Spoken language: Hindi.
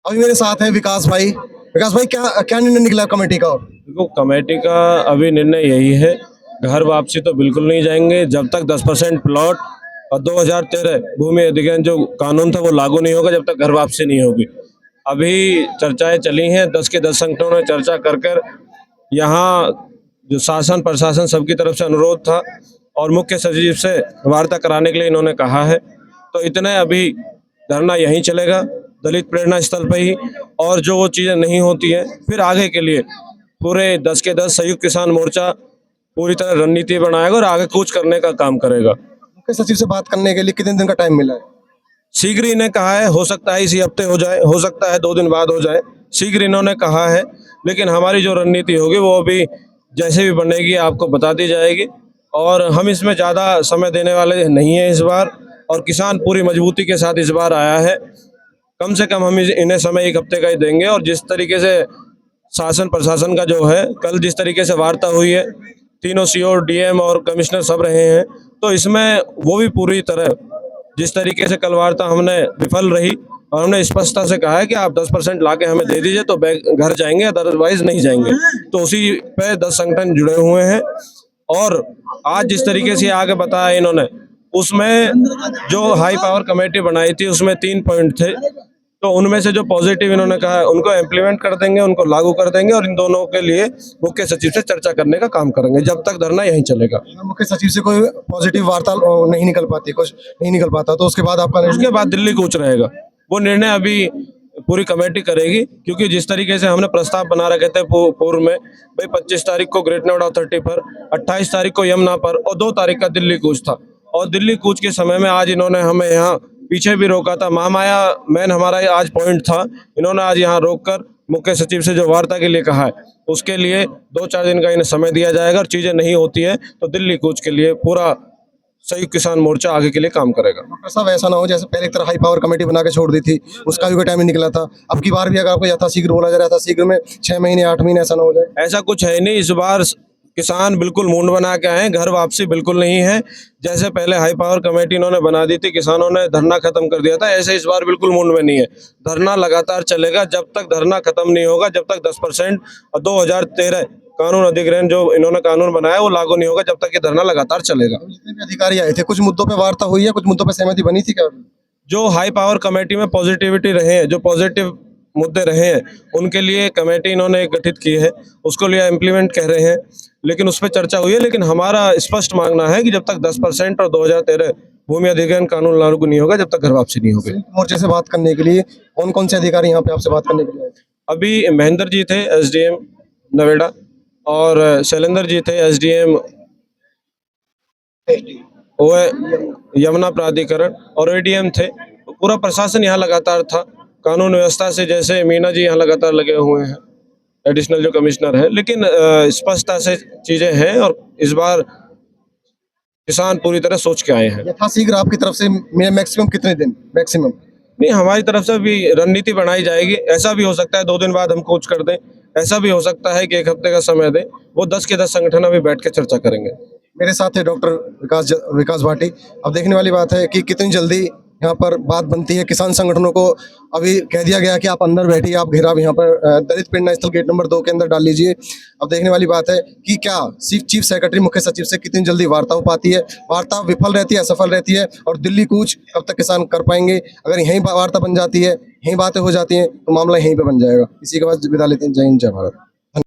अभी मेरे साथ है विकास भाई। विकास भाई, क्या क्या निर्णय निकला कमेटी का? देखो, कमेटी का अभी निर्णय यही है, घर वापसी तो बिल्कुल नहीं जाएंगे जब तक 10% प्लॉट और 2013 भूमि अधिग्रहण जो कानून था वो लागू नहीं होगा, जब तक घर वापसी नहीं होगी। अभी चर्चाएं चली हैं, 10 के 10 संगठनों ने चर्चा कर कर यहाँ जो शासन प्रशासन सबकी तरफ से अनुरोध था और मुख्य सचिव से वार्ता कराने के लिए इन्होंने कहा है। तो इतने अभी धरना यहीं चलेगा, दलित प्रेरणा स्थल पर ही। और जो वो चीज़ें नहीं होती हैं, फिर आगे के लिए पूरे 10 के 10 संयुक्त किसान मोर्चा पूरी तरह रणनीति बनाएगा और आगे कूच करने का काम करेगा। मुख्य सचिव से बात करने के लिए कितने दिन का टाइम मिला है? शीघ्र ही इन्हें कहा है, हो सकता है इसी हफ्ते हो जाए, हो सकता है 2 दिन बाद हो जाए, शीघ्र इन्होंने कहा है। लेकिन हमारी जो रणनीति होगी वो अभी जैसे भी बनेगी आपको बता दी जाएगी और हम इसमें ज़्यादा समय देने वाले नहीं हैं इस बार। और किसान पूरी मजबूती के साथ इस बार आया है। कम से कम हम इन्हें समय 1 हफ्ते का ही देंगे। और जिस तरीके से शासन प्रशासन का जो है, कल जिस तरीके से वार्ता हुई है, तीनों सीओ, डीएम और कमिश्नर सब रहे हैं, तो इसमें वो भी पूरी तरह जिस तरीके से कल वार्ता हमने विफल रही और हमने स्पष्टता से कहा है कि आप 10% ला के हमें दे दीजिए तो घर जाएंगे, अदरवाइज नहीं जाएंगे। तो उसी पे 10 संगठन जुड़े हुए हैं। और आज जिस तरीके से आगे बताया इन्होंने, उसमें जो हाई पावर कमेटी बनाई थी उसमें 3 पॉइंट थे। तो उनमें से जो पॉजिटिव इन्होंने कहा है उनको इम्प्लीमेंट कर देंगे, उनको लागू कर देंगे और इन दोनों के लिए मुख्य सचिव से चर्चा करने का काम करेंगे। जब तक धरना यहीं चलेगा। मुख्य सचिव से कोई पॉजिटिव वार्ता नहीं निकल पाती, कुछ नहीं निकल पाता, तो उसके बाद आपका उसके बाद दिल्ली कूच रहेगा। वो निर्णय अभी पूरी कमेटी करेगी, क्योंकि जिस तरीके से हमने प्रस्ताव बना रखे थे पूर्व में, भाई 25 तारीख को ग्रेट नोएडा अथॉरिटी पर, 28 तारीख को यमुना पर और 2 तारीख का दिल्ली कूच था। और दिल्ली कूच के समय में आज इन्होंने हमें यहाँ पीछे भी रोका था। महामाया मैन हमारा आज पॉइंट था, इन्होंने आज यहाँ रोककर मुख्य सचिव से जो वार्ता के लिए कहा है उसके लिए 2-4 दिन का इन्हें समय दिया जाएगा। और चीजें नहीं होती है तो दिल्ली कूच के लिए पूरा संयुक्त किसान मोर्चा आगे के लिए काम करेगा। डॉक्टर साहब, ऐसा ना हो जैसे पहले एक तरह हाई पावर कमेटी बना के छोड़ दी थी, उसका भी कोई टाइम नहीं निकला था। अब की बार भी अगर आपको यथाशीघ्र बोला जा रहा था, शीघ्र में 6 महीने 8 महीने, ऐसा ना हो जाए? ऐसा कुछ है नहीं। इस बार किसान बिल्कुल मूड बना के आए, घर वापसी बिल्कुल नहीं है। जैसे पहले हाई पावर कमेटी इन्होंने बना दी थी, किसानों ने धरना खत्म कर दिया था, ऐसे इस बार बिल्कुल मूड में नहीं है। धरना लगातार चलेगा जब तक धरना खत्म नहीं होगा, जब तक 10% और 2013 कानून अधिग्रहण जो इन्होंने कानून बनाया वो लागू नहीं होगा, जब तक ये धरना लगातार चलेगा। जितने भी अधिकारी आए थे, कुछ मुद्दों पे वार्ता हुई है, कुछ मुद्दों पे सहमति बनी थी क्या? जो हाई पावर कमेटी में पॉजिटिविटी रहे हैं, जो पॉजिटिव मुद्दे रहे हैं, उनके लिए कमेटी इन्होंने एक गठित की है, उसको लिए इम्प्लीमेंट कह रहे हैं, लेकिन उस पर चर्चा हुई है। लेकिन हमारा स्पष्ट मांगना है कि जब तक 10% और 2013 भूमि अधिग्रहण कानून लागू नहीं होगा, जब तक घर वापसी नहीं होगी। मोर्चे से बात करने के लिए कौन कौन से अधिकारी यहाँ पे आपसे बात करने के लिए आए थे? अभी महेंद्र जी थे, एसडीएम नोएडा, और शैलेंद्र जी थे, एसडीएम वो यमुना प्राधिकरण, और एडीएम थे। पूरा प्रशासन यहाँ लगातार था। कानून व्यवस्था से जैसे मीना जी यहाँ लगातार लगे हुए हैं, एडिशनल जो कमिश्नर है। लेकिन स्पष्टता से चीजें हैं और इस बार किसान पूरी तरह सोच के आए हैं। यथाशीघ्र आपकी तरफ से मैक्सिमम कितने दिन? मैक्सिमम नहीं, हमारी तरफ से भी रणनीति बनाई जाएगी। ऐसा भी हो सकता है 2 दिन बाद हम कूच कर दें, ऐसा भी हो सकता है कि 1 हफ्ते का समय दें। वो 10 के 10 संगठन अभी बैठ के चर्चा करेंगे। मेरे साथ है डॉक्टर विकास भाटी। अब देखने वाली बात है कि कितनी जल्दी यहाँ पर बात बनती है। किसान संगठनों को अभी कह दिया गया कि आप अंदर बैठिए, आप घेराव यहाँ पर दलित प्रेरणा स्थल गेट नंबर 2 के अंदर डाल लीजिए। अब देखने वाली बात है कि क्या चीफ सेक्रेटरी मुख्य सचिव से कितनी जल्दी वार्ता हो पाती है। वार्ता विफल रहती है, असफल रहती है, और दिल्ली कूच कब तक किसान कर पाएंगे। अगर यहीं वार्ता बन जाती है, यहीं बातें हो जाती हैं, तो मामला यहीं पर बन जाएगा। इसी के बाद विदा लेते हैं। जय हिंद, जय भारत।